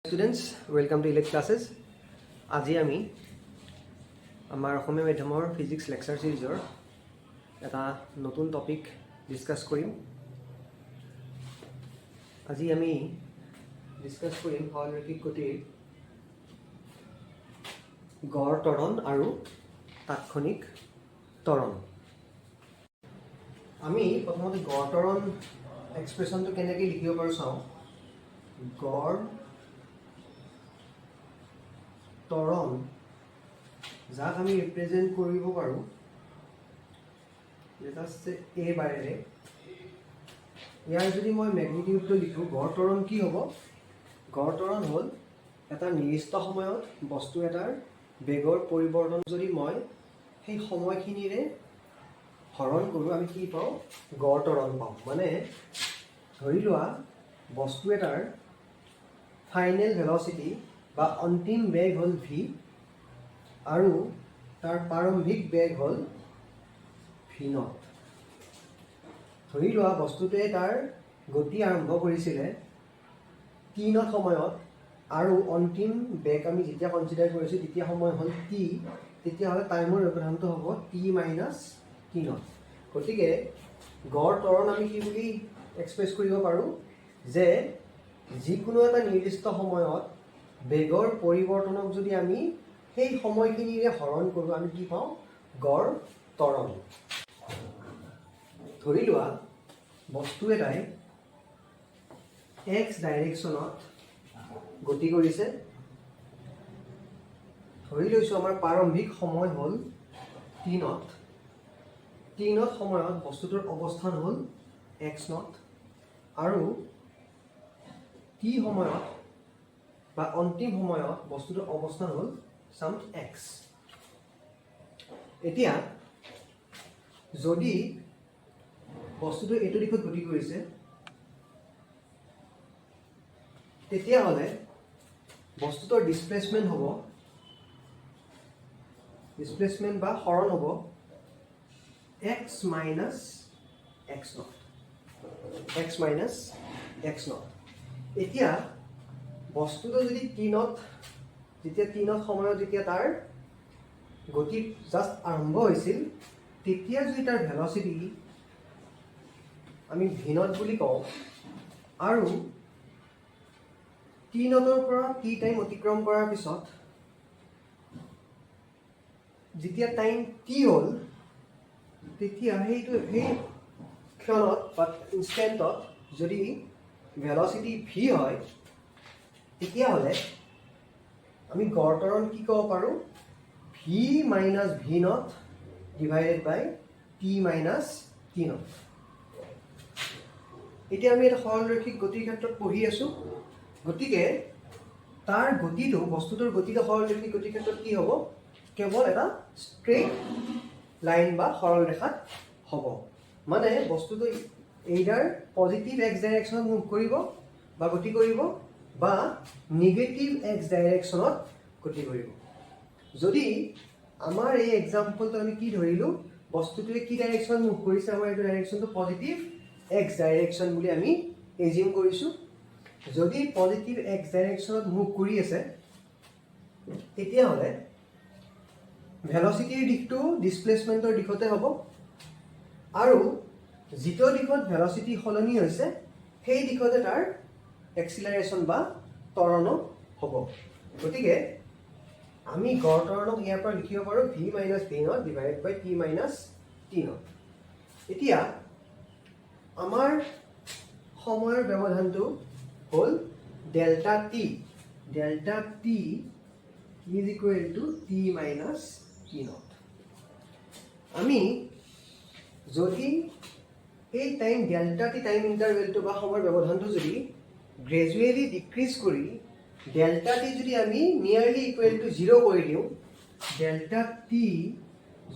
Students, welcome to Elect Classes. আজি আমি আমাৰ অসমীয়া মাধ্যমৰ ফিজিক্স লেকচাৰ সিৰিজৰ এটা নতুন টপিক ডিসকাস কৰিম। আজি আমি ডিসকাস কৰিম সৰলৰৈখিক গতিৰ গড় ত্বৰণ আৰু তাৎক্ষণিক ত্বৰণ। আমি প্ৰথমতে গড় ত্বৰণ এক্সপ্ৰেছনটো কেনেকৈ লিখিব পাৰোঁ চাওঁ। গড় ত্বৰণ যাক আমি ৰিপ্ৰেজেণ্ট কৰিব পাৰোঁ এ বাৰেৰে। ইয়াৰ যদি মই মেগনিটিউডটো লিখোঁ, গড় ত্বৰণ কি হ'ব? গড় ত্বৰণ হ'ল এটা নিৰ্দিষ্ট সময়ত বস্তু এটাৰ বেগৰ পৰিৱৰ্তন যদি মই সেই সময়খিনিৰে হৰণ কৰোঁ, আমি কি পাওঁ? গড় ত্বৰণ পাওঁ। মানে ধৰি লোৱা বস্তু এটাৰ ফাইনেল ভেলচিটি বা অন্তিম বেগ হ'ল v আৰু তাৰ প্ৰাৰম্ভিক বেগ হ'ল v0। ধৰি লোৱা বস্তুটোৱে তাৰ গতি আৰম্ভ কৰিছিলে t0 সময়ত আৰু অন্তিম বেগ আমি যেতিয়া কনচিডাৰ কৰিছোঁ তেতিয়া সময় হ'ল t, তেতিয়াহ'লে টাইমৰ ব্যৱধানটো হ'ব t মাইনাছ t0। গতিকে গড় ত্বৰণ আমি কি বুলি এক্সপ্ৰেছ কৰিব পাৰোঁ যে যিকোনো এটা নিৰ্দিষ্ট সময়ত বেগৰ পৰিৱৰ্তনক যদি আমি সেই সময়খিনিৰে হৰণ কৰোঁ, আমি কি পাওঁ? গড় ত্বৰণ। ধৰি লোৱা বস্তু এটাই x ডাইৰেকশ্যনত গতি কৰিছে। ধৰি লৈছোঁ আমাৰ প্ৰাৰম্ভিক সময় হ'ল t0। t0 সময়ত বস্তুটোৰ অৱস্থান হ'ল x0 আৰু t সময়ত বা অন্তিম সময়ত বস্তুটোৰ অৱস্থান হ'ল সাম x। এতিয়া যদি বস্তুটো এইটো দিশত গতি কৰিছে, তেতিয়াহ'লে বস্তুটোৰ ডিসপ্লেচমেন্ট হ'ব, ডিসপ্লেচমেন্ট বা হৰণ হ'ব x minus x0। x minus x0। এতিয়া বস্তুটো যদি যেতিয়া t0 সময়ত যেতিয়া তাৰ গতি জাষ্ট আৰম্ভ হৈছিল, তেতিয়া যদি তাৰ ভেলচিটি আমি v0 বুলি কওঁ আৰু t0ৰ পৰা t টাইম অতিক্ৰম কৰাৰ পিছত যেতিয়া টাইম t হ'ল, তেতিয়া সেই ক্ষণত বা ইনষ্টেণ্টত যদি ভেলচিটি v হয়, তেতিয়াহ'লে আমি গড় ত্বৰণ কি ক'ব পাৰোঁ? v মাইনাছ v0 ডিভাইডেড বাই t মাইনাছ t0। এতিয়া আমি এটা সৰলৰৈখিক গতিৰ ক্ষেত্ৰত পঢ়ি আছোঁ। গতিকে তাৰ গতিটো, বস্তুটোৰ গতিটো সৰলৰৈখিক গতিৰ ক্ষেত্ৰত কি হ'ব? কেৱল এটা ষ্ট্ৰেইট লাইন বা সৰল ৰেখাত হ'ব। মানে বস্তুটো এইডাৰ পজিটিভ x ডাইৰেকশ্যনত মুভ কৰিব বা গতি কৰিব বা নিগেটিভ x ডাইৰেকশ্যনত গতি কৰিব। যদি আমাৰ এই এক্সাম্পলটো আমি কি ধৰিলোঁ, বস্তুটোৱে কি ডাইৰেকশ্যনত মুভ কৰিছে, আমাৰ এইটো ডাইৰেকশ্যনটো পজিটিভ x ডাইৰেকশ্যন বুলি আমি এজিউম কৰিছোঁ। যদি পজিটিভ x ডাইৰেকশ্যনত মুভ কৰি আছে, তেতিয়াহ'লে ভেলচিটিৰ দিশটো ডিসপ্লেচমেন্টৰ দিশতে হ'ব আৰু যিটো দিশত ভেলচিটি সলনি হৈছে সেই দিশতে তাৰ এক্সিলাৰেশ্যন বা ত্বৰণ হ'ব। গতিকে আমি গড় ত্বৰণক ইয়াৰ পৰা লিখিব পাৰোঁ v মাইনাছ v0 ডিভাইডেড বাই t মাইনাছ t0। এতিয়া আমাৰ সময়ৰ ব্যৱধানটো হ'ল delta t। Delta t is equal two t minus t0। আমি যদি এই টাইম ডেল্টা টি টাইম ইণ্টাৰভেলটো বা সময়ৰ ব্যৱধানটো যদি গ্ৰেজুৱেলি ডিক্ৰিজ কৰি ডেল্টা টি যদি আমি নিয়াৰলি ইকুৱেল টু 0 কৰি দিওঁ, ডেল্টা টি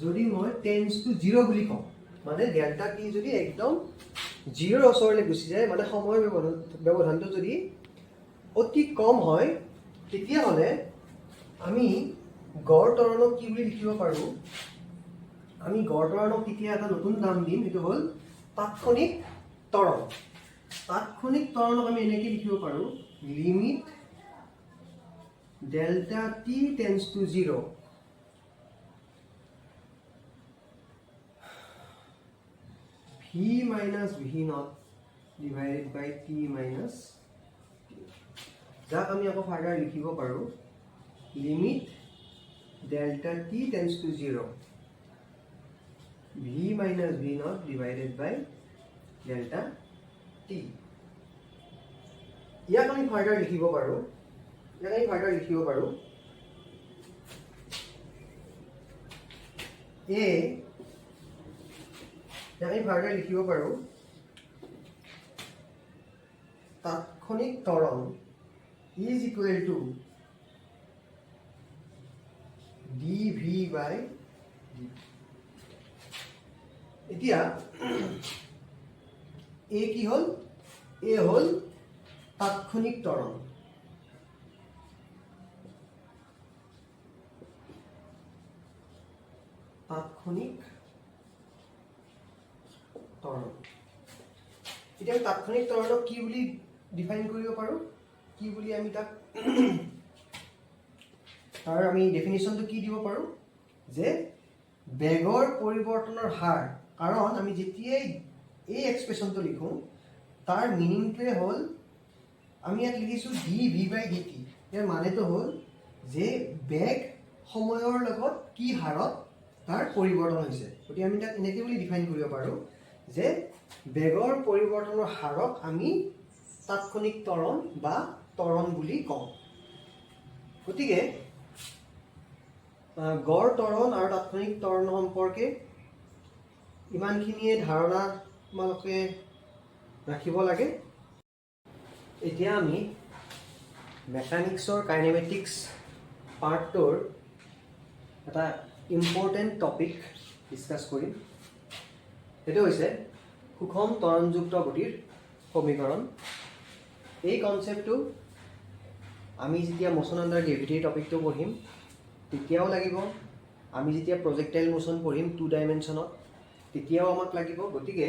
যদি মই টেন্স টু 0 বুলি কওঁ, মানে ডেল্টা টি যদি একদম 0ৰ ওচৰলৈ গুচি যায়, মানে সময়ৰ ব্যৱধানটো যদি অতি কম হয়, তেতিয়াহ'লে আমি গড় ত্বৰণক কি বুলি লিখিব পাৰোঁ? আমি গড় ত্বৰণক তেতিয়া এটা নতুন নাম দিম, সেইটো হ'ল তাৎক্ষণিক ত্বৰণ। তাৎক্ষণিক ত্বৰণক আমি এনেকৈ লিখিব পাৰোঁ limit delta t tends to 0, v minus v naught divided by t minus t. যাক আমি আকৌ ফাৰ্দাৰ লিখিব পাৰোঁ limit delta t tends to 0, v minus v naught divided by delta t. ইয়াক আমি ফাৰ্দাৰ লিখিব পাৰোঁ তাৎক্ষণিক ত্বৰণ is equal to dv by dt. এতিয়া কি হ'ল তাৎক্ষণিক ত্বৰণ। এতিয়া আমি তাৎক্ষণিক ত্বৰণক কি বুলি ডিফাইন কৰিব পাৰোঁ, কি বুলি আমি তাক তাৰ আমি ডেফিনিশ্যনটো কি দিব পাৰোঁ যে বেগৰ পৰিৱৰ্তনৰ হাৰ। কাৰণ আমি যেতিয়াই এই এক্সপ্ৰেশ্যনটো লিখোঁ তাৰ মিনিংটোৱে হ'ল আমি ইয়াত লিখিছোঁ dv by dt। ইয়াৰ মানেটো হ'ল যে বেগ সময়ৰ লগত কি হাৰত তাৰ পৰিৱৰ্তন হৈছে। গতিকে আমি তাক এনেকৈ বুলি ডিফাইন কৰিব পাৰোঁ যে বেগৰ পৰিৱৰ্তনৰ হাৰক আমি তাৎক্ষণিক ত্বৰণ বা ত্বৰণ বুলি কওঁ। গতিকে গড় ত্বৰণ আৰু তাৎক্ষণিক ত্বৰণ সম্পৰ্কে ইমানখিনিয়ে ধাৰণা তোমালোকে ৰাখিব লাগে। এতিয়া আমি মেকানিক্সৰ কাইনেমেটিক্স পাৰ্টটোৰ এটা ইম্পৰ্টেণ্ট টপিক ডিছকাছ কৰিম। সেইটো হৈছে সুষম ত্বৰণযুক্ত গতিৰ সমীকৰণ। এই কনচেপ্টটো আমি যেতিয়া মোশ্যন আণ্ডাৰ গ্ৰেভিটিৰ টপিকটো পঢ়িম তেতিয়াও লাগিব, আমি যেতিয়া প্ৰজেক্টাইল মোশ্যন পঢ়িম 2 ডাইমেনশ্যনত তেতিয়াও আমাক লাগিব। গতিকে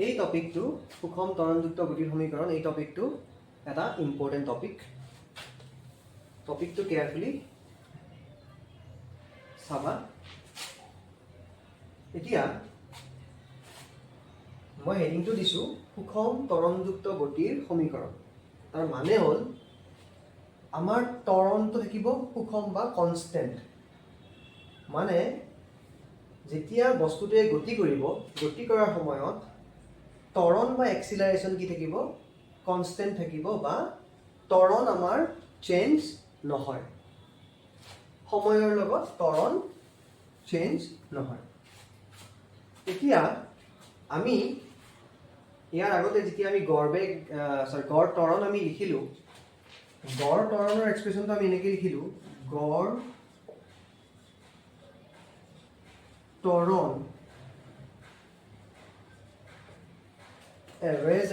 এই টপিকটো সুষম ত্বৰণযুক্ত গতিৰ সমীকৰণ, এই টপিকটো এটা ইম্পৰ্টেণ্ট টপিকটো কেয়াৰফুলি চাবা। এতিয়া মই হেডিংটো দিছোঁ সুষম ত্বৰণযুক্ত গতিৰ সমীকৰণ। তাৰ মানে হ'ল আমাৰ ত্বৰণটো থাকিব সুষম বা কনষ্টেণ্ট। মানে যেতিয়া বস্তুটোৱে গতি কৰিব, গতি কৰাৰ সময়ত ত্বৰণ বা এক্সিলাৰেশ্যন কি থাকিব, কনষ্টেণ্ট থাকিব বা ত্বৰণ আমাৰ চেঞ্জ নহয়। সময়ৰ লগত ত্বৰণ চেঞ্জ নহয়। এতিয়া আমি ইয়াৰ আগতে যেতিয়া আমি গড় ত্বৰণ আমি লিখিলোঁ, গড় ত্বৰণৰ এক্সপ্ৰেশ্যনটো আমি এনেকৈ লিখিলোঁ গড় ত্বৰণ এভাৰেজ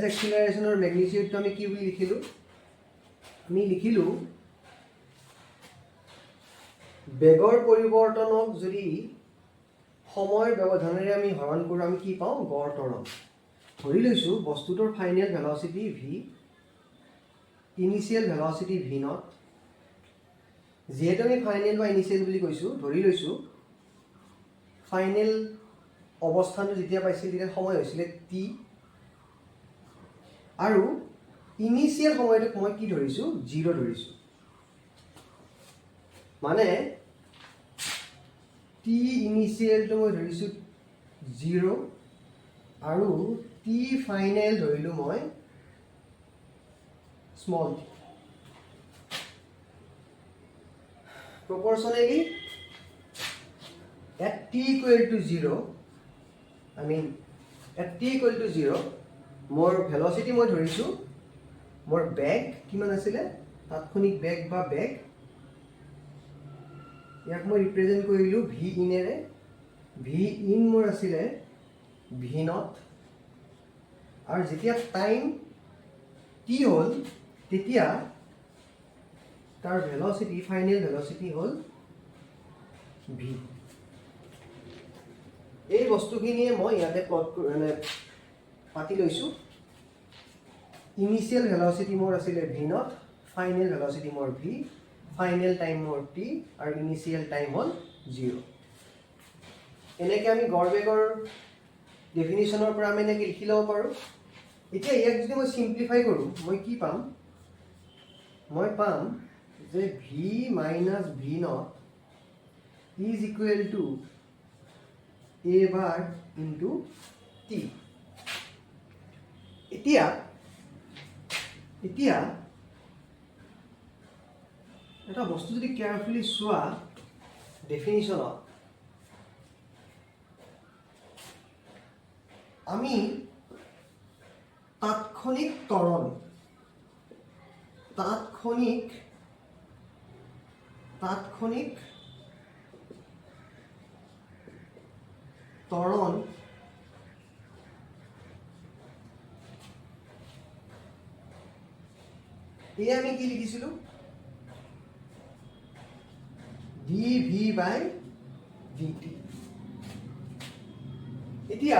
এক্সিলাৰেশ্যনৰ মেগনিটিউডটো আমি কি বুলি লিখিলোঁ, আমি লিখিলোঁ বেগৰ পৰিৱৰ্তনক যদি সময়ৰ ব্যৱধানেৰে আমি হৰণ কৰোঁ আমি কি পাওঁ, গড় ত্বৰণ। ধৰি লৈছোঁ বস্তুটোৰ final velocity v, initial velocity v not. যিহেতু আমি ফাইনেল বা ইনিচিয়েল বুলি কৈছোঁ, ধৰি লৈছোঁ ফাইনেল অৱস্থানটো যেতিয়া পাইছিল তেতিয়া সময় হৈছিলে t, আৰু ইনিচিয়েল সময়টোক মই কি ধৰিছোঁ, 0 ধৰিছোঁ। মানে t ইনিচিয়েলটো মই ধৰিছোঁ 0 আৰু t ফাইনেল ধৰিলোঁ মই small t। Proportionally at t equal to 0, মোৰ ভেলচিটি মই ধৰিছোঁ, মোৰ বেগ কিমান আছিলে, তাৎক্ষণিক বেগ বা বেগ, ইয়াক মই ৰিপ্ৰেজেণ্ট কৰিলোঁ ভি ইনেৰে। ভি ইন মোৰ আছিলে ভি নট, আৰু যেতিয়া টাইম টি হ'ল তেতিয়া তাৰ ভেলচিটি, ফাইনেল ভেলচিটি হ'ল ভি। এই বস্তুখিনিয়ে মই ইয়াতে প্লট পাতি লৈছোঁ। ইনিচিয়েল ভেল'চিটি মোৰ আছিলে v0, ফাইনেল ভেল'চিটি মোৰ v, ফাইনেল টাইম মোৰ t আৰু ইনিচিয়েল টাইম হ'ল 0। এনেকৈ আমি গড় বেগৰ ডেফিনিশ্যনৰ পৰা আমি এনেকৈ লিখি ল'ব পাৰোঁ। এতিয়া ইয়াক যদি মই চিম্প্লিফাই কৰোঁ মই কি পাম? মই পাম যে v minus v0 is equal two a bar into t। এতিয়া এটা বস্তু যদি কেয়াৰফুলি চোৱা ডেফিনিশ্যনত, আমি তাৎক্ষণিক ত্বৰণ এই আমি কি লিখিছিলোঁ? dv বাই dt। এতিয়া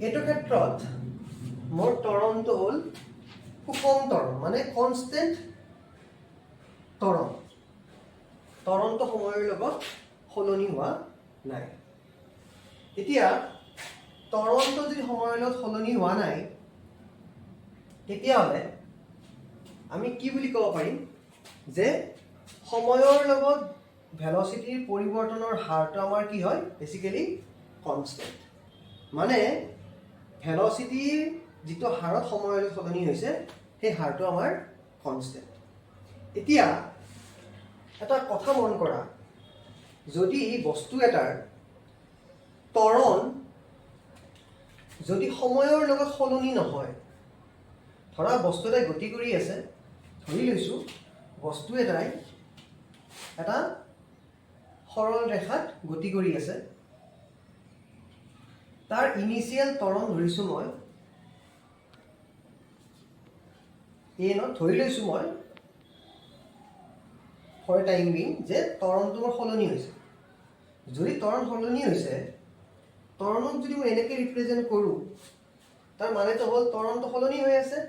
এইটো ক্ষেত্ৰত মোৰ ত্বৰণটো হ'ল সুষম ত্বৰণ, মানে কনষ্টেণ্ট ত্বৰণ। ত্বৰণটো সময়ৰ লগত সলনি হোৱা নাই। এতিয়া ত্বৰণটো যদি সময়ৰ লগত সলনি হোৱা নাই তেতিয়াহ'লে আমি কি বুলি ক'ব পাৰিম যে সময়ৰ লগত ভেল'চিটিৰ পৰিৱৰ্তনৰ হাৰটো আমাৰ কি হয়? Basically constant. মানে ভেল'চিটিৰ যিটো হাৰত সময়ৰ লগত সলনি হৈছে সেই হাৰটো আমাৰ কনষ্টেণ্ট। এতিয়া এটা কথা মন কৰা, যদি বস্তু এটাৰ ত্বৰণ যদি সময়ৰ লগত সলনি নহয়, ধৰা বস্তু এটাই গতি কৰি আছে, ধৰি লৈছোঁ বস্তু এটাই এটা সৰল ৰেখাত গতি কৰি আছে, তাৰ ইনিচিয়েল ত্বৰণ ধৰিছোঁ মই a0, ধৰি লৈছোঁ মই ফৰ টাইম বিং যে ত্বৰণটো মোৰ সলনি হৈছে। যদি ত্বৰণ সলনি হৈছে, ত্বৰণক যদি মই এনেকৈ ৰিপ্ৰেজেণ্ট কৰোঁ, তাৰ মানেটো হ'ল ত্বৰণটো সলনি হৈ আছে।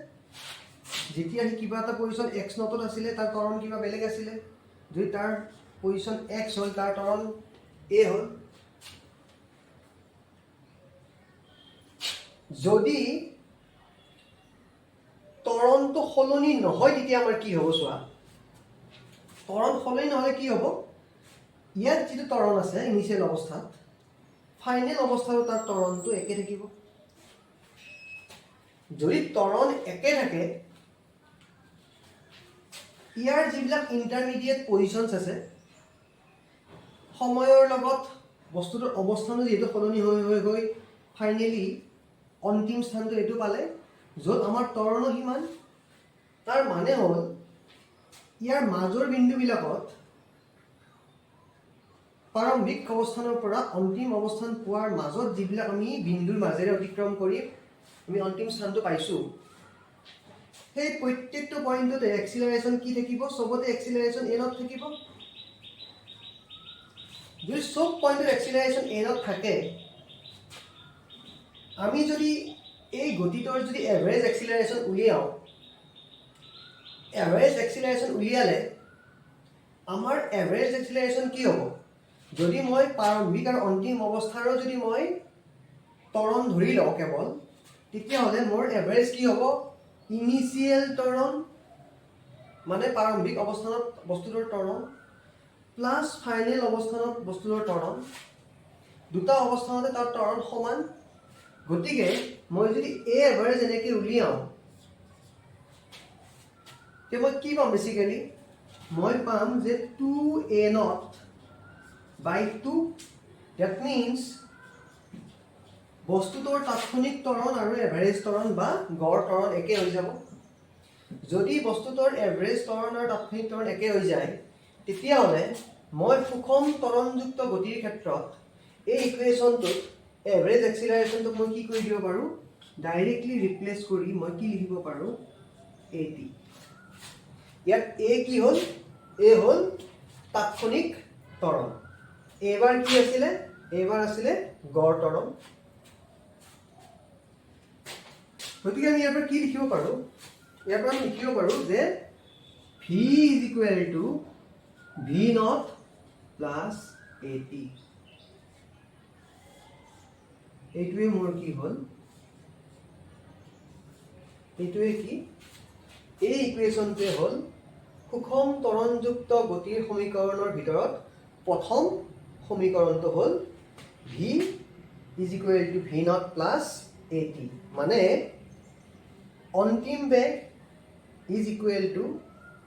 যেতিয়া সি কিবা এটা পজিশ্যন x0 আছিলে তাৰ ত্বৰণ কিবা বেলেগ আছিলে, যদি তাৰ পজিশ্যন x হ'ল তাৰ ত্বৰণ a হ'ল। যদি ত্বৰণটো সলনি নহয় তেতিয়া আমাৰ কি হ'ব চোৱা। ত্বৰণ সলনি নহ'লে কি হ'ব? ইয়াত যিটো ত্বৰণ আছে ইনিচিয়েল অৱস্থাত, ফাইনেল অৱস্থাতো তাৰ ত্বৰণটো একে থাকিব। যদি ত্বৰণ একে থাকে, ইয়াৰ যিবিলাক ইণ্টাৰমিডিয়েট পজিশ্যনছ আছে, সময়ৰ লগত বস্তুটোৰ অৱস্থানো যিহেতু সলনি হৈ ফাইনেলি অন্তিম স্থানটো এইটো পালে য'ত আমাৰ ত্বৰণো সিমান। তাৰ মানে হ'ল ইয়াৰ মাজৰ বিন্দুবিলাকত প্ৰাৰম্ভিক অৱস্থানৰ পৰা অন্তিম অৱস্থান পোৱাৰ মাজত যিবিলাক আমি বিন্দুৰ মাজেৰে অতিক্ৰম কৰি আমি অন্তিম স্থানটো পাইছোঁ, সেই প্ৰত্যেকটো পইণ্টতে এক্সিলাৰেশ্যন কি থাকিব? চবতে এক্সিলাৰেশ্যন a0 থাকিব। যদি চব পইণ্টত এক্সিলাৰেশ্যন a0 থাকে, আমি যদি এই গতিটোৰ যদি এভাৰেজ এক্সিলাৰেশ্যন উলিয়াওঁ, এভাৰেজ এক্সিলাৰেশ্যন উলিয়ালে আমাৰ এভাৰেজ এক্সিলাৰেশ্যন কি হ'ব? যদি মই প্ৰাৰম্ভিক আৰু অন্তিম অৱস্থাৰো যদি মই ত্বৰণ ধৰি লওঁ কেৱল, তেতিয়াহ'লে মোৰ এভাৰেজ কি হ'ব? ইনিচিয়েল ত্বৰণ মানে প্ৰাৰম্ভিক অৱস্থানত বস্তুটোৰ ত্বৰণ প্লাছ ফাইনেল অৱস্থানত বস্তুটোৰ ত্বৰণ, দুটা অৱস্থানতে তাৰ ত্বৰণ সমান। গতিকে মই যদি a এভাৰেজ এনেকৈ উলিয়াওঁ, তেতিয়া মই কি পাম? বেচিকেলি মই পাম যে 2a0 by 2, that means বস্তুটোৰ তাৎক্ষণিক ত্বৰণ আৰু এভাৰেজ ত্বৰণ বা গড় ত্বৰণ একে হৈ যাব। যদি বস্তুটোৰ এভাৰেজ ত্বৰণ আৰু তাৎক্ষণিক ত্বৰণ একে হৈ যায়, তেতিয়াহ'লে মই সুষম ত্বৰণযুক্ত গতিৰ ক্ষেত্ৰত এই ইকুৱেশ্যনটোত এভাৰেজ এক্সিলাৰেশ্যনটোক মই কি কৰি দিব পাৰোঁ? ডাইৰেক্টলি ৰিপ্লেচ কৰি মই কি লিখিব পাৰোঁ? at। ইয়াত a কি হ'ল? a হ'ল তাৎক্ষণিক ত্বৰণ। এবাৰ কি আছিলে? এবাৰ আছিলে গড় ত্বৰণ। গতিকে আমি ইয়াৰ পৰা কি লিখিব পাৰোঁ ইয়াৰ পৰা আমি লিখিব পাৰোঁ যে v is equal two v not plus at এইটোৱে মোৰ কি হ'ল এইটোৱে কি এই ইকুৱেশ্যনটোৱে হ'ল সুষম ত্বৰণযুক্ত গতিৰ সমীকৰণৰ ভিতৰত প্ৰথম সমীকৰণটো হ'ল v is equal two v not plus at মানে অন্তিম বেগ ইজ ইকুৱেল টু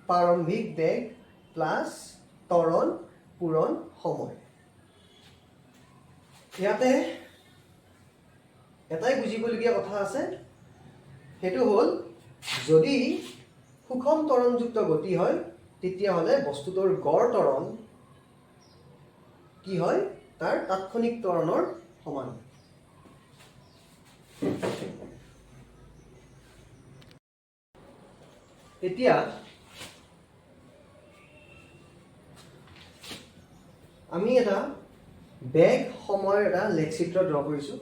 প্ৰাৰম্ভিক বেগ প্লাছ ত্বৰণ পূৰণ সময় ইয়াতে এটাই বুজিবলগীয়া কথা আছে সেইটো হ'ল যদি সুষম ত্বৰণযুক্ত গতি হয় তেতিয়াহ'লে বস্তুটোৰ গড় ত্বৰণ কি হয় তাৰ তাৎক্ষণিক ত্বৰণৰ সমান এতিয়া আমি এটা বেগ সময়ৰ এটা লেখচিত্ৰ ড্ৰ কৰিছোঁ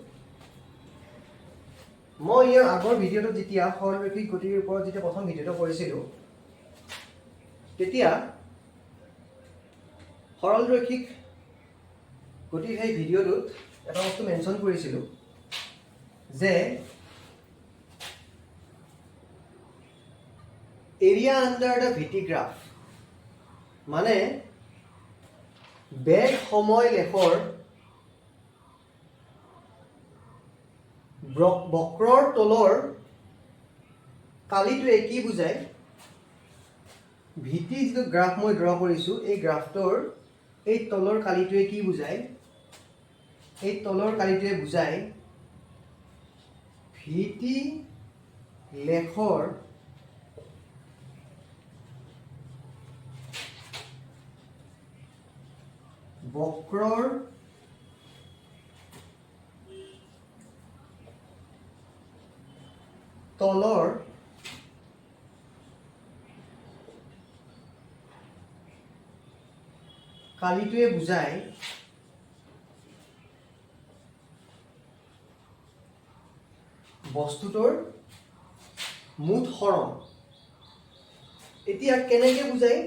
মই ইয়াৰ আগৰ ভিডিঅ'টো যেতিয়া সৰলৰৈখিক গতিৰ ওপৰত যেতিয়া প্ৰথম ভিডিঅ'টো কৰিছিলোঁ তেতিয়া সৰলৰৈখিক গতিৰ সেই ভিডিঅ'টোত এটা বস্তু মেনশ্যন কৰিছিলোঁ যে area under the VT graph মানে বেগ সময় লেখৰ বক্ৰৰ তলৰ কালিটোৱে কি বুজায় ভিটি যিটো গ্ৰাফ মই ড্ৰ কৰিছোঁ এই গ্ৰাফটোৰ এই তলৰ কালিটোৱে কি বুজায় এই তলৰ কালিটোৱে বুজায় ভিটি লেখৰ বক্ৰৰ তলৰ কালিটোৱে বুজায় বস্তুটোৰ মুঠ হৰণ এতিয়া কেনেকৈ বুজায়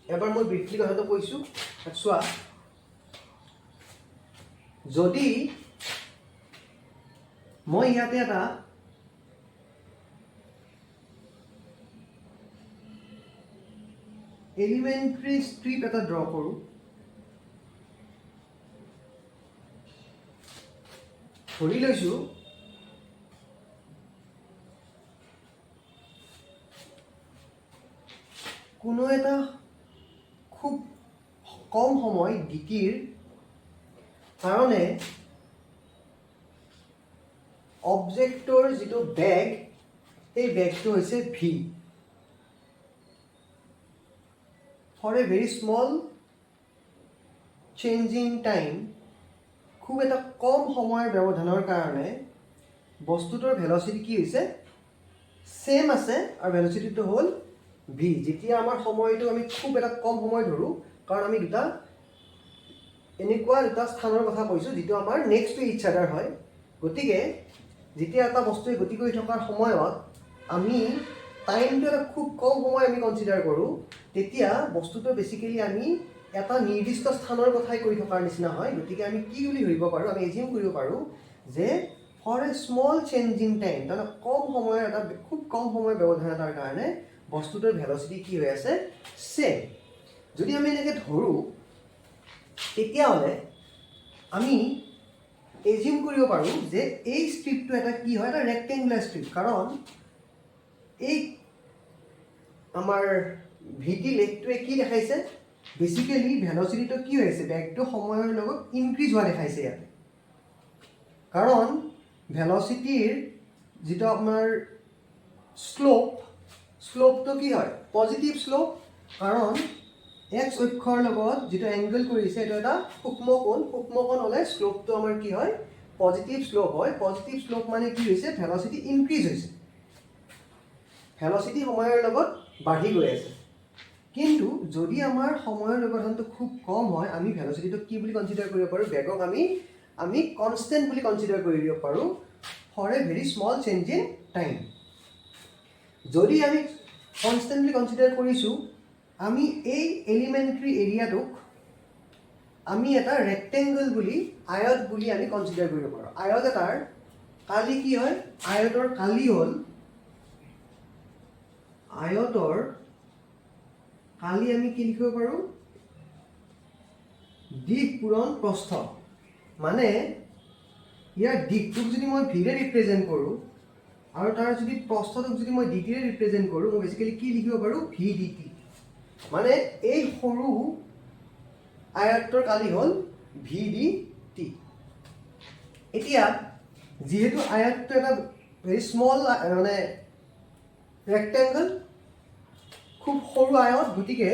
এবাৰ মই ব্ৰিফলি কথাটো কৈছোঁ চোৱা যদি মই ইয়াতে এটা এলিমেণ্টাৰী ষ্ট্ৰিপ এটা ড্ৰ কৰোঁ ধৰি লৈছোঁ কোনো এটা খুব কম সময় ডিটিৰ কাৰণে অবজেক্টৰ যিটো বেগ এই বেগটো হৈছে V for a very small change in time খুব এটা কম সময়ৰ ব্যৱধানৰ কাৰণে বস্তুটোৰ ভেলচিটি কি হৈছে সেম আছে আৰু ভেলচিটিটো হ'ল ভি যেতিয়া আমাৰ সময়টো আমি খুব এটা কম সময় ধৰোঁ কাৰণ আমি দুটা এনেকুৱা দুটা স্থানৰ কথা কৈছোঁ যিটো আমাৰ নেক্সট টু ইচ আদাৰ হয় গতিকে যেতিয়া এটা বস্তুৱে গতি কৰি থকাৰ সময়ত আমি টাইমটো এটা খুব কম সময় আমি কনচিডাৰ কৰোঁ তেতিয়া বস্তুটো বেচিকেলি আমি এটা নিৰ্দিষ্ট স্থানৰ কথাই কৈ থকাৰ নিচিনা হয় গতিকে আমি কি বুলি ধৰিব পাৰোঁ আমি এজিউম কৰিব পাৰোঁ যে for a small change in time তাৰমানে কম সময়ৰ এটা খুব কম সময়ৰ ব্যৱধান এটাৰ কাৰণে বস্তুটোৰ ভেলচিটি কি হৈ আছে চেম যদি আমি এনেকৈ ধৰোঁ তেতিয়াহ'লে আমি এজিউম কৰিব পাৰোঁ যে এই ষ্ট্ৰিপটো এটা কি হয় এটা ৰেক্টেংগুলাৰ ষ্ট্ৰিপ কাৰণ এই আমাৰ ভিটি লেগটোৱে কি দেখাইছে বেচিকেলি ভেলচিটিটো কি হৈছে বেগটো সময়ৰ লগত ইনক্ৰিজ হোৱা দেখাইছে ইয়াতে কাৰণ ভেলচিটিৰ যিটো আপোনাৰ শ্লোপটো কি হয় পজিটিভ শ্লোপ কাৰণ এক্স অক্ষৰ লগত যিটো এংগল কৰিছে এইটো এটা সূক্ষ্ম কোণ হ'লে শ্লোপটো আমাৰ কি হয় পজিটিভ শ্লোপ হয় পজিটিভ শ্লোপ মানে কি হৈছে ভেলচিটি ইনক্ৰিজ হৈছে ভেলচিটি সময়ৰ লগত বাঢ়ি গৈ আছে কিন্তু যদি আমাৰ সময়ৰ ব্যৱধানটো খুব কম হয় আমি ভেলচিটিটো কি বুলি কনচিডাৰ কৰিব পাৰোঁ বেগক আমি কনষ্টেণ্ট বুলি কনচিডাৰ কৰিব পাৰোঁ for a very small change in time যদি আমি কনষ্টেণ্টলি কনচিডাৰ কৰিছোঁ আমি এই এলিমেণ্টাৰী এৰিয়াটোক আমি এটা ৰেক্টেংগল বুলি আয়ত বুলি আমি কনচিডাৰ কৰিব পাৰোঁ। আয়ত এটাৰ কালি কি হয়, আয়তৰ কালি হ'ল আয়তৰ কালি আমি কি লিখিব পাৰোঁ, দিশ পূৰণ প্ৰস্থ। মানে ইয়াৰ দিশটোক যদি মই ভিৰে ৰিপ্ৰেজেণ্ট কৰোঁ আৰু তাৰ যদি প্ৰস্থটোক যদি মই ডি টিৰে ৰিপ্ৰেজেণ্ট কৰোঁ, মই বেচিকেলি কি লিখিব পাৰোঁ, ভি ডি টি। মানে এই সৰু আয়তৰ কালি হ'ল ভি ডি টি। এতিয়া যিহেতু আয়তটো এটা ভেৰি স্মল মানে ৰেক্টেংগল, খুব সৰু আয়ত, গতিকে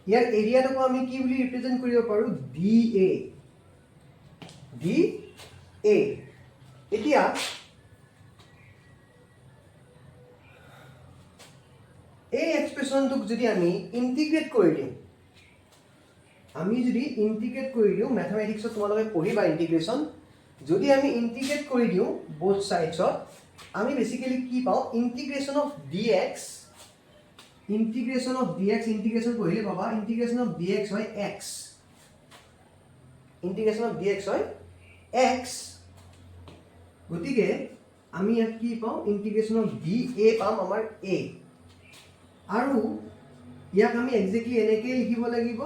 ইয়াৰ এৰিয়াটোকো আমি কি বুলি ৰিপ্ৰেজেণ্ট কৰিব পাৰোঁ, ডি এ। D A. এতিয়া এই এক্সপ্ৰেশ্যনটোক যদি আমি ইণ্টিগ্ৰেট কৰি দিওঁ, মেথামেটিক্সত তোমালোকে পঢ়িবা ইণ্টিগ্ৰেশ্যন, যদি আমি ইণ্টিগ্ৰেট কৰি দিওঁ বোথ ছাইডছত, আমি বেচিকেলি কি পাওঁ, integration of D x integration পঢ়িলে পাবা, ইণ্টিগ্ৰেশ্যন অফ ডি এক্স হয় এক্স। গতিকে আমি ইয়াত কি পাওঁ, ইণ্টিগ্ৰেশ্যন অফ ডি এ পাম আমাৰ এ। আৰু ইয়াক আমি একজেক্টলি এনেকৈ লিখিব লাগিব,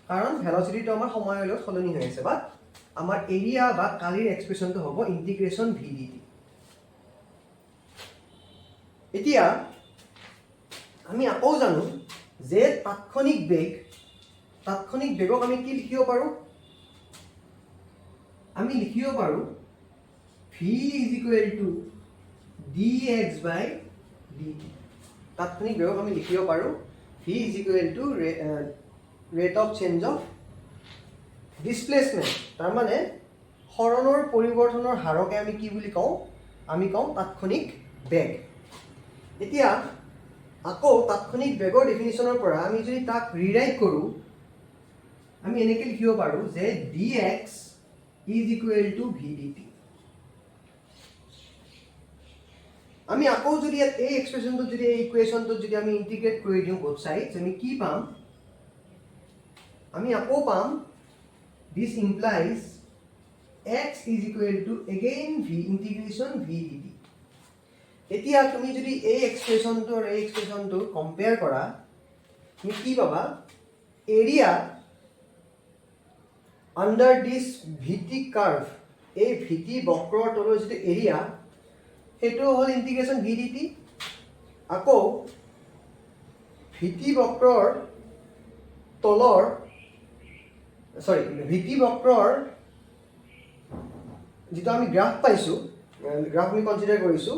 কাৰণ ভেলচিটিটো আমাৰ সময়ৰ লগত সলনি হৈ আছে, বা আমাৰ এৰিয়া বা কালিৰ এক্সপ্ৰেশ্যনটো হ'ব ইণ্টিগ্ৰেশ্যন ভি ডি টি। এতিয়া আমি আকৌ জানো যে তাৎক্ষণিক বেগক আমি কি লিখিব পাৰোঁ, আমি লিখিব পাৰোঁ V is equal to D X by D T. তাৎক্ষণিক বেগক আমি লিখিব পাৰোঁ V is equal to rate of change of displacement. তাৰমানে সৰণৰ পৰিৱৰ্তনৰ হাৰকে আমি কি বুলি কওঁ, আমি কওঁ তাৎক্ষণিক বেগ। এতিয়া আকৌ তাৎক্ষণিক বেগৰ ডেফিনিশ্যনৰ পৰা আমি যদি তাক ৰিৰাইট কৰোঁ, আমি এনেকৈ লিখিব পাৰোঁ যে D x is equal two V d T. আমি আকৌ যদি ইয়াত এই এক্সপ্ৰেশ্যনটোত যদি এই ইকুৱেশ্যনটোত যদি আমি ইণ্টিগ্ৰেট কৰি দিওঁ বোথ ছাইডছ, আমি কি পাম, আমি আকৌ পাম this implies x is equal to again v integration v d t. এতিয়া তুমি যদি এই এক্সপ্ৰেশ্যনটো আৰু এই এক্সপ্ৰেশ্যনটো কম্পেয়াৰ কৰা, তুমি কি পাবা, এৰিয়া আণ্ডাৰ দিছ ভিটি কাৰ্ভ, এই ভিটি বক্ৰৰ তলৰ যিটো এৰিয়া, সেইটো হ'ল ইণ্টিগ্ৰেশ্যন ভি ডি টি। আকৌ ভিটি বক্ৰৰ তলৰ ভিটি বক্ৰৰ যিটো আমি গ্ৰাফ পাইছোঁ, গ্ৰাফ আমি কনচিডাৰ কৰিছোঁ,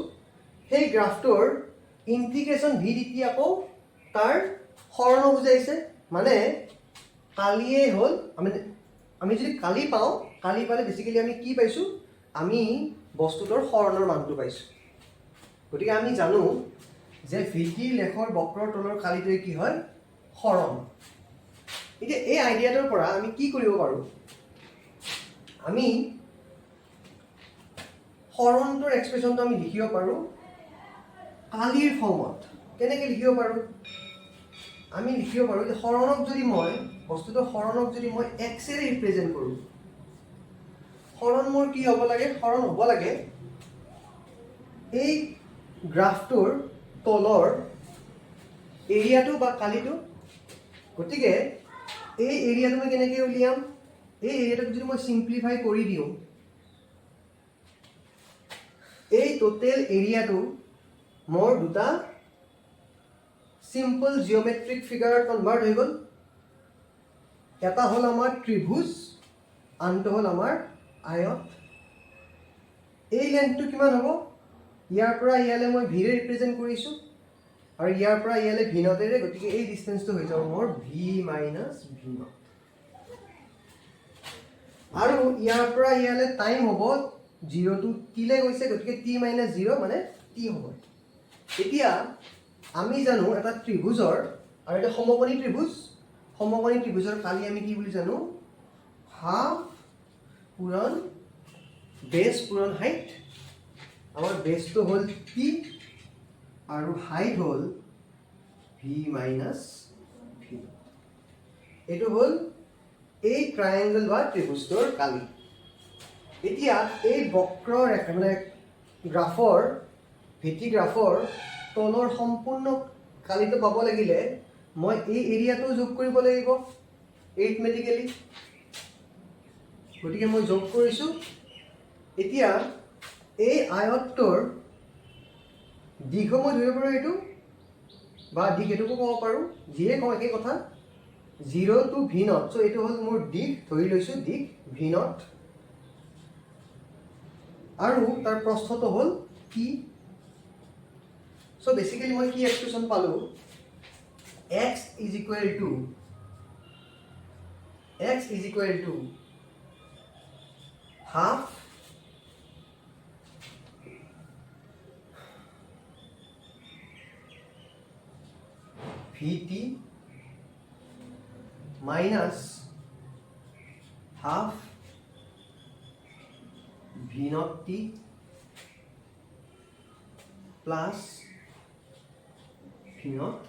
সেই গ্ৰাফটোৰ ইণ্টিগ্ৰেশ্যন ভি ডি টি আকৌ তাৰ হৰণ বুজাইছে। মানে কালিয়েই হ'ল, আমি যদি কালি পাওঁ, কালি পালে বেচিকেলি আমি কি পাইছোঁ, আমি বস্তুটোৰ হৰণৰ মানটো পাইছোঁ। গতিকে আমি জানো যে ভিটি লেখৰ বক্ৰৰ তলৰ কালিটোৱে কি হয়, হৰণ। এতিয়া এই আইডিয়াটোৰ পৰা আমি কি কৰিব পাৰোঁ, আমি হৰণটোৰ এক্সপ্ৰেশ্যনটো আমি লিখিব পাৰোঁ কালিৰ ফৰ্মত। কেনেকৈ লিখিব পাৰোঁ, আমি লিখিব পাৰোঁ যে হৰণক যদি মই এক্সেৰে ৰিপ্ৰেজেণ্ট কৰোঁ, হৰণ মোৰ কি হ'ব লাগে, হৰণ হ'ব লাগে এই গ্ৰাফটোৰ তলৰ এৰিয়াটো বা কালিটো। গতিকে এই এৰিয়াটো মই কেনেকৈ উলিয়াম, এই এৰিয়াটোক যদি মই চিম্প্লিফাই কৰি দিওঁ, এই টোটেল এৰিয়াটো মোৰ দুটা চিম্পল জিঅ'মেট্ৰিক ফিগাৰত কনভাৰ্ট হৈ গ'ল। এটা হ'ল আমাৰ ত্ৰিভুজ, আনটো হ'ল আমাৰ আয়ত। এই লেন্থটো কিমান হ'ব, ইয়াৰ পৰা ইয়ালৈ মই ভিৰে ৰিপ্ৰেজেণ্ট কৰিছোঁ, আৰু ইয়াৰ পৰা ইয়ালৈ ভি নটেৰে, গতিকে এই ডিষ্টেঞ্চটো হৈ যাব মোৰ ভি মাইনাছ ভি নট। আৰু ইয়াৰ পৰা ইয়ালৈ টাইম হ'ব 0 to টিলৈ গৈছে, গতিকে টি মাইনাছ 0 মানে টি হ'ব। এতিয়া আমি জানো এটা ত্ৰিভুজৰ, আৰু এটা সমকোণী ত্ৰিভুজৰ কালি আমি কি বুলি জানো, হাফ পূৰণ বেছ পূৰণ হাইট। আমাৰ বেছটো হ'ল টি আৰু হাইট হ'ল ভি মাইনাছ ভি। এইটো হ'ল এই ট্ৰায়েংগল বা ত্ৰিভুজটোৰ কালি। এতিয়া এই বক্ৰ ৰেখা মানে গ্ৰাফৰ ভিত্তি গ্ৰাফৰ তলৰ সম্পূৰ্ণ কালিটো পাব লাগিলে মই এই এৰিয়াটো যোগ কৰিব লাগিব এৰিথমেটিকেলি। গতিকে মই যোগ কৰিছোঁ। এতিয়া এই আয়তটোৰ দিশ মই ধৰিব পাৰোঁ এইটো, বা দিশ এইটোকো ক'ব পাৰোঁ, যিয়ে কওঁ একেই কথা। 0 to V0, চ' এইটো হ'ল মোৰ দিশ, ধৰি লৈছোঁ দিশ V0, আৰু তাৰ প্ৰস্থটো হ'ল P। চ' বেচিকেলি মই কি এক্সপ্ৰেশ্যন পালোঁ, x is equal to half VT minus half V0T plus V0T.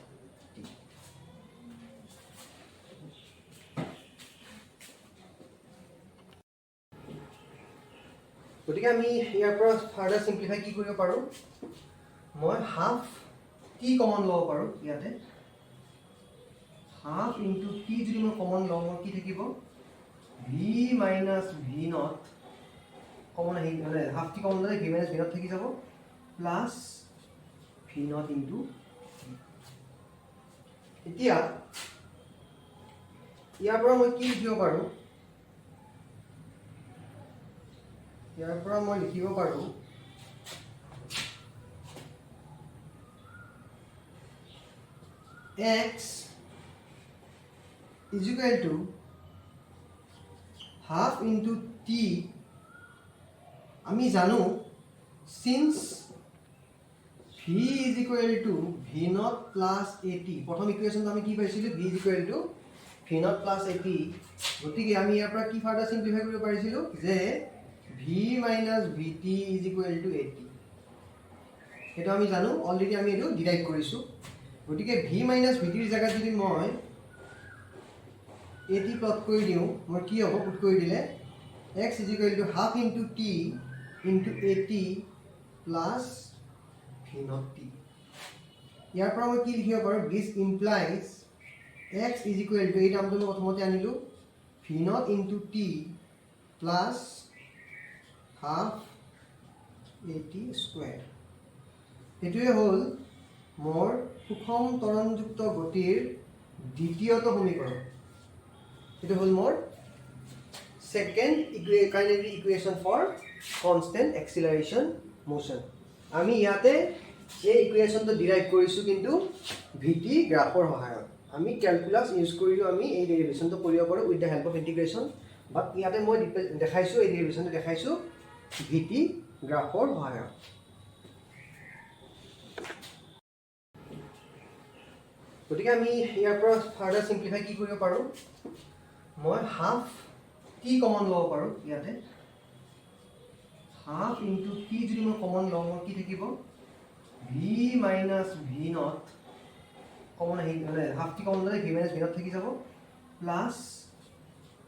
গতিকে আমি ইয়াৰ পৰা ফাৰ্ডাৰ চিম্প্লিফাই কি কৰিব পাৰোঁ, মই হাফ টি কমন ল'ব পাৰোঁ। ইয়াতে হাফ ইনটু টি যদি মই কমন লওঁ, মোৰ কি থাকিব, V minus V naught common আহি মানে হাফ টি কমন ল'লে ভি মাইনাছ ভি নট থাকি যাব, প্লাছ ভি নট ইনটু। এতিয়া ইয়াৰ পৰা মই কি লিখিব পাৰোঁ, ইয়াৰ পৰা মই লিখিব পাৰোঁ x is equal to half into t। আমি জানো since v is equal to v0 plus at, প্ৰথম ইকুৱেশ্যনটো আমি কি পাইছিলোঁ, v is equal to v0 plus at, গতিকে আমি ইয়াৰ পৰা কি ফাৰ্ডাৰ চিম্প্লিফাই কৰিব পাৰিছিলোঁ যে v minus vt is equal to at। সেইটো আমি জানো, অলৰেডি আমি এইটো ডিৰাইভ কৰিছোঁ। গতিকে v minus vt ৰ জেগাত যদি মই at প্লট কৰি দিওঁ, মোৰ কি হ'ব, পুট কৰি দিলে x is equal to half into t into at plus v0t। ইয়াৰ পৰা মই কি লিখিব পাৰোঁ, this implies x is equal to, এই টাৰ্মটো মই প্ৰথমতে আনিলোঁ, v0 into t plus half at square। এইটোৱে হ'ল মোৰ সুষম ত্বৰণযুক্ত গতিৰ দ্বিতীয়টো সমীকৰণ। এইটো হ'ল মোৰ second kinetic equation for constant acceleration motion. আমি ইয়াতে এই ইকুৱেশ্যনটো ডিৰাইভ কৰিছোঁ কিন্তু ভিটি গ্ৰাফৰ সহায়ত। আমি কেলকুলাছ ইউজ কৰিও আমি এই ডেৰিভেশ্যনটো কৰিব পাৰোঁ with the help of integration, but ইয়াতে মই দেখাইছোঁ, এই ডেৰিভেশ্যনটো দেখাইছোঁ ভিটি গ্ৰাফৰ সহায়ত। গতিকে আমি ইয়াৰ পৰা ফাৰ্ডাৰ চিম্প্লিফাই কি কৰিব পাৰোঁ, মই হাফ টি কমন ল'ব পাৰোঁ। ইয়াতে হাফ ইনটু টি যদি মই কমন লওঁ, মোৰ কি থাকিব, V minus V naught common আহি মানে হাফ টি কমন ল'লে ভি মাইনাছ ভি নট থাকি যাব, প্লাছ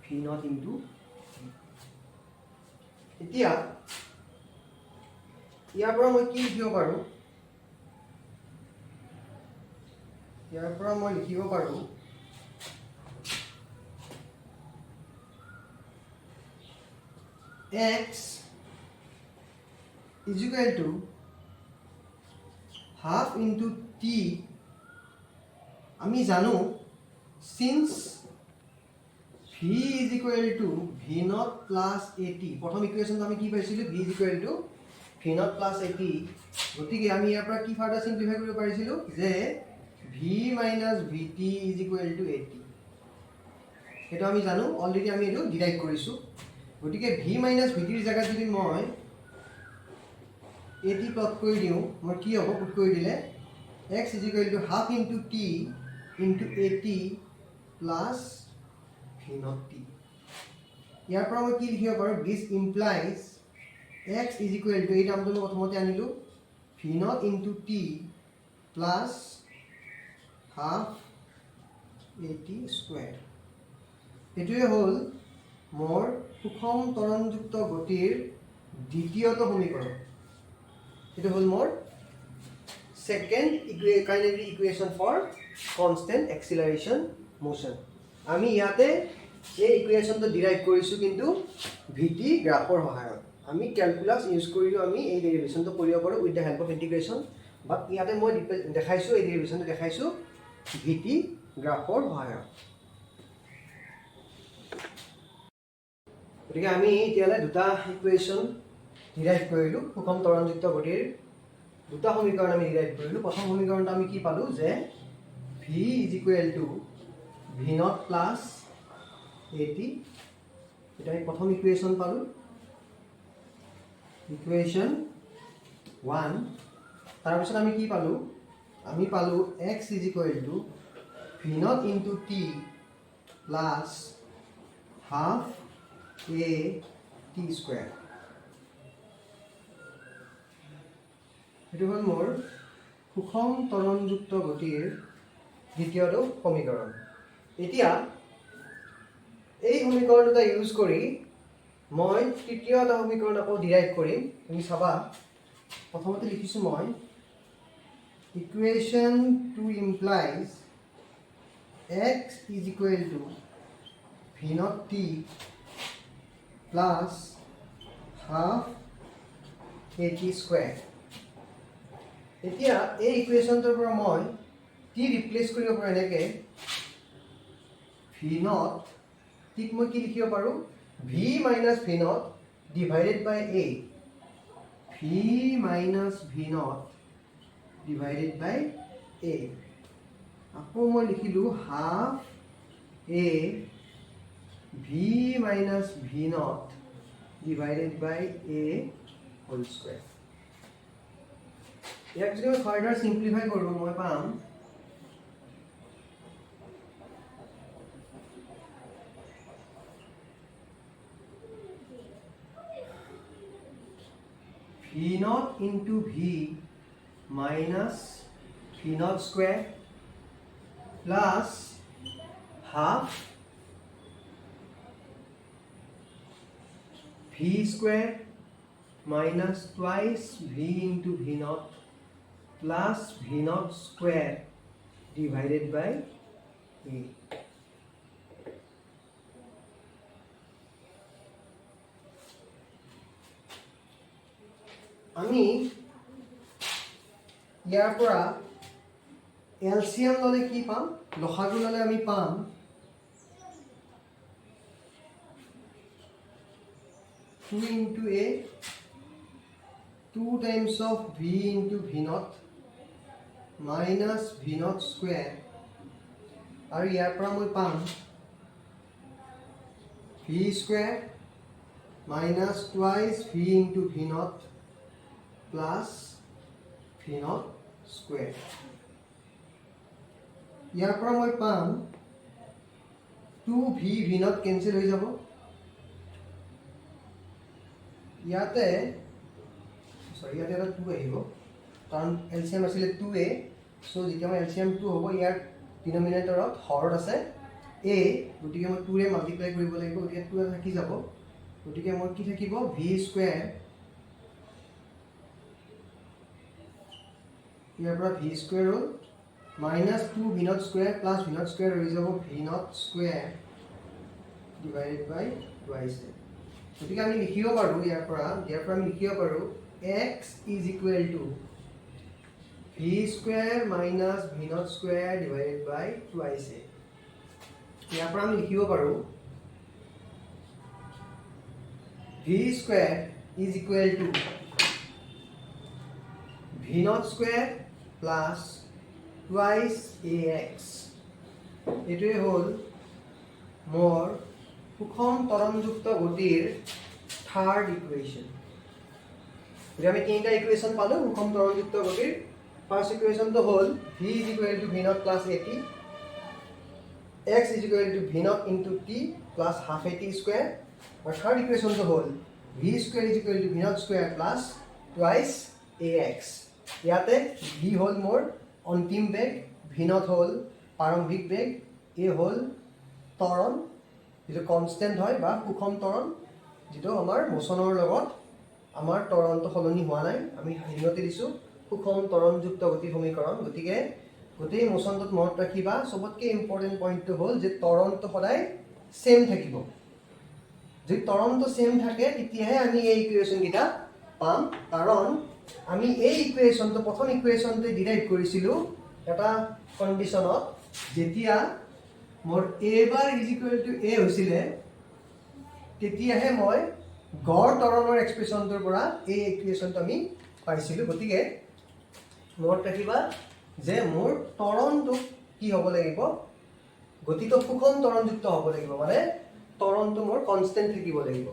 ভি নট ইনটু। এতিয়া ইয়াৰ পৰা মই কি লিখিব পাৰোঁ, ইয়াৰ পৰা মই লিখিব পাৰোঁ x is equal to half into t। আমি জানো since v is equal to v0 plus at, প্ৰথম ইকুৱেশ্যনটো আমি কি পাইছিলোঁ, v is equal to v0 plus at, গতিকে আমি ইয়াৰ পৰা কি ফাৰ্ডাৰ চিম্প্লিফাই কৰিব পাৰিছিলোঁ যে v minus vt is equal to at। সেইটো আমি জানো, অলৰেডি আমি এইটো ডিৰাইভ কৰিছোঁ। গতিকে v minus vt ৰ জেগাত যদি মই at প্লট কৰি দিওঁ, মোৰ কি হ'ব, পুট কৰি দিলে x is equal to half into t into at plus v0t। ইয়াৰ পৰা মই কি লিখিব পাৰোঁ, this implies x is equal to, এই টাৰ্মটো মই প্ৰথমতে আনিলোঁ, v0 into t plus half AT square. এইটোৱে হ'ল মোৰ সুষম ত্বৰণযুক্ত গতিৰ দ্বিতীয়টো সমীকৰণ। এইটো হ'ল মোৰ second kinetic equation for constant acceleration motion. আমি ইয়াতে এই ইকুৱেশ্যনটো ডিৰাইভ কৰিছোঁ কিন্তু VT গ্ৰাফৰ সহায়ত। আমি ক্যালকুলাস ইউজ কৰিও আমি এই ডেৰিভেশ্যনটো কৰিব পাৰোঁ with the help of integration. But ইয়াতে মই দেখাইছোঁ এই ডেৰিভেশ্যনটো দেখাইছোঁ VT গ্ৰাফৰ সহায়ত। গতিকে আমি এতিয়ালৈ দুটা ইকুৱেশ্যন ডিৰাইভ কৰিলোঁ। সুষম ত্বৰণযুক্ত গতিৰ দুটা সমীকৰণ আমি ডিৰাইভ কৰিলোঁ। প্ৰথম সমীকৰণটো আমি কি পালোঁ যে V = V0 প্লাছ AT। এটা আমি প্ৰথম ইকুৱেশ্যন পালোঁ, ইকুৱেশ্যন 1। তাৰপিছত আমি কি পালোঁ? আমি পালোঁ x = V0 × T plus half AT square. এইটো হ'ল মোৰ সুষম ত্বৰণযুক্ত গতিৰ দ্বিতীয়টো সমীকৰণ। এতিয়া এই সমীকৰণ দুটা ইউজ কৰি মই তৃতীয় এটা সমীকৰণ আকৌ ডিৰাইভ কৰিম। তুমি চাবা, প্ৰথমতে লিখিছোঁ মই equation 2 implies x = V0 T plus half AT square. এতিয়া এই ইকুৱেশ্যনটোৰ পৰা মই টি ৰিপ্লেচ কৰিব পাৰোঁ এনেকৈ। V0 টিক মই কি লিখিব পাৰোঁ? V - V0 divided by A। V - V0 divided by A। আকৌ মই লিখিলোঁ half A V - V0 divided by A whole square. ইয়াক যদি মই ফাৰ্ডাৰ চিম্প্লিফাই কৰোঁ মই পাম V0 × V minus V0 square plus half V square minus twice V into V0 plus V0 square divided by A. আমি ইয়াৰ পৰা LCM ললে কি পাম? লসাগু ললে আমি পাম 2 into A 2 times of V into V0 minus V0 square আৰু ইয়াৰ পৰা মই পাম V square minus twice V into V0 plus V0 square. ইয়াৰ পৰা মই পাম 2V V0 কেনসেল হৈ যাব। ইয়াতে এটা 2 আহিব কাৰণ এলচিএম আছিলে 2A। সো যেতিয়া মই এলচিএম 2 হ'ব ইয়াৰ ডিনমিনেটৰত হৰত আছে A, গতিকে মই 2 ৰে মাল্টিপ্লাই কৰিব লাগিব, গতিকে 2 থাকি যাব। গতিকে মোৰ কি থাকিব? V square ইয়াৰ পৰা V square হ'ল minus 2 V0 square plus V0 square হৈ যাব V0 square divided by twice A। গতিকে আমি লিখিব পাৰোঁ ইয়াৰ পৰা আমি লিখিব পাৰোঁ x is equal to V square minus V0 square divided by twice A। ইয়াৰ পৰা আমি লিখিব পাৰোঁ V square is equal to V0 square plus twice AX। এইটোৱে হ'ল মোৰ সুষম ত্বৰণযুক্ত গতিৰ থাৰ্ড ইকুৱেশ্যন। গতিকে আমি তিনিটা ইকুৱেশ্যন পালোঁ সুষম ত্বৰণযুক্ত গতিৰ। ফাৰ্ষ্ট ইকুৱেশ্যনটো হ'ল V is equal to V0 plus AT, x is equal to V0 into T plus half AT square, আৰু থাৰ্ড ইকুৱেশ্যনটো হ'ল V square is equal to V0 square plus twice AX। ইয়াতে V হ'ল মোৰ অন্তিম বেগ, V naught হ'ল প্ৰাৰম্ভিক বেগ, এ হ'ল ত্বৰণ যিটো কনষ্টেণ্ট হয় বা সুষম ত্বৰণ, যিটো আমাৰ মোচনৰ লগত আমাৰ ত্বৰণটো সলনি হোৱা নাই, আমি হেৰিয়তে দিছোঁ সুষম ত্বৰণযুক্ত গতি সমীকৰণ। গতিকে গোটেই মোচনটোত মনত ৰাখিবা চবতকৈ ইম্পৰ্টেণ্ট পইণ্টটো হ'ল যে ত্বৰণটো সদায় ছেম থাকিব। যদি ত্বৰণটো ছেম থাকে তেতিয়াহে আমি এই ইকুৱেশ্যনকেইটা পাম, কাৰণ আমি এই ইকুৱেশ্যনটো প্ৰথম ইকুৱেশ্যনটো ডিৰাইভ কৰিছিলোঁ এটা কণ্ডিশ্যনত, যেতিয়া মোৰ এ বাৰ ইজ ইকুৱেল টু এ হৈছিলে তেতিয়াহে মই গড় ত্বৰণৰ এক্সপ্ৰেশ্যনটোৰ পৰা এই ইকুৱেশ্যনটো আমি পাইছিলোঁ। গতিকে মনত ৰাখিবা যে মোৰ ত্বৰণটো কি হ'ব লাগিব, গতিটো সুষম ত্বৰণযুক্ত হ'ব লাগিব, মানে ত্বৰণটো মোৰ কনষ্টেণ্ট থাকিব লাগিব।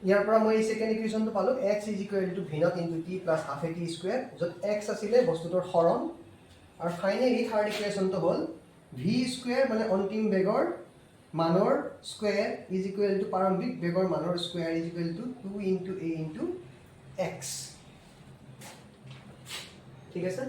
ইয়াৰ পৰা মই এই ছেকেণ্ড ইকুৱেশ্যনটো পালোঁ, x is equal two V naught into T plus half A T square, য'ত এক্স আছিলে বস্তুটোৰ হৰণ, আৰু ফাইনেলি থাৰ্ড ইকুৱেশ্যনটো হ'ল ভি স্কুৱেৰ মানে অন্তিম বেগৰ মানৰ স্কুৱেৰ ইজ ইকুৱেল টু প্ৰাৰম্ভিক বেগৰ মানৰ square is equal two 2 into a into x. ঠিক আছে।